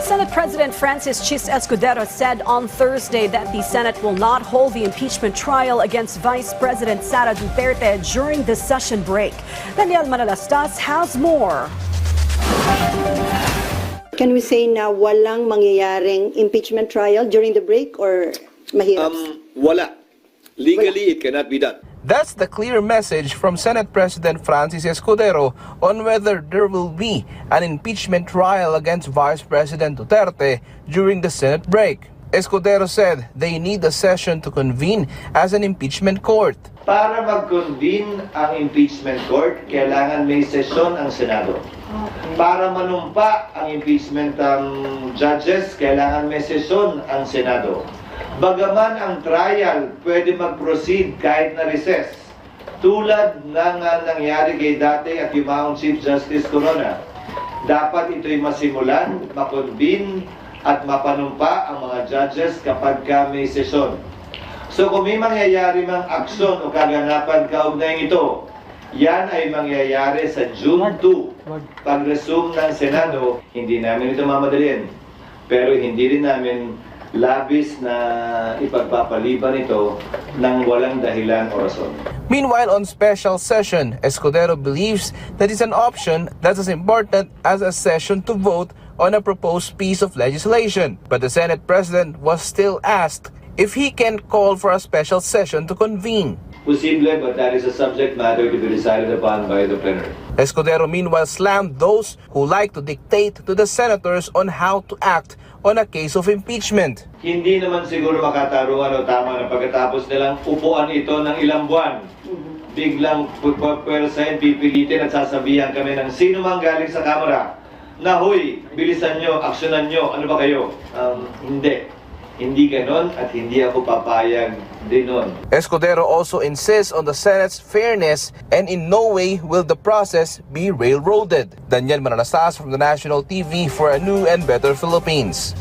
Senate President Francis Chis Escudero said on Thursday that the Senate will not hold the impeachment trial against Vice President Sara Duterte during the session break. Daniel Manalastas has more. Can we say na walang mangyayaring impeachment trial during the break or mahirap? Wala. Legally, it cannot be done. That's the clear message from Senate President Francis Escudero on whether there will be an impeachment trial against Vice President Duterte during the Senate break. Escudero said they need a session to convene as an impeachment court. Para mag-convene ang impeachment court, kailangan may sesyon ang Senado. Para manumpa ang impeachment judges, kailangan may sesyon ang Senado. Bagaman ang trial pwede mag-proceed kahit na recess, tulad ng nangyari kay dati at yumaong Chief Justice Corona, dapat ito'y masimulan, makonvene at mapanumpa ang mga judges kapag may sesyon. So kung may mangyayari mang aksyon o kaganapan kaugnay ito, yan ay mangyayari sa June 2. Pag-resume ng Senado, hindi namin ito mamadaliin. Pero hindi rin namin labis na ipagpapaliban ito ng walang dahilan o rason. Meanwhile, on special session, Escudero believes that it's an option that's as important as a session to vote on a proposed piece of legislation. But the Senate President was still asked if he can call for a special session to convene. Posible, but that is a subject matter to be decided upon by the plenary. Escudero meanwhile slammed those who like to dictate to the senators on how to act on a case of impeachment. Hindi naman siguro makatarungan o tama na pagkatapos nilang upuan ito ng ilang buwan. Biglang pupwersahin, pipilitin at sasabihan kami ng sino mang galing sa Kamara na, huy, bilisan nyo, aksyonan nyo, ano ba kayo? Hindi. Hindi ganon at hindi ako papayag din nun. Escudero also insists on the Senate's fairness and in no way will the process be railroaded. Daniel Manalastas from the National TV for a new and better Philippines.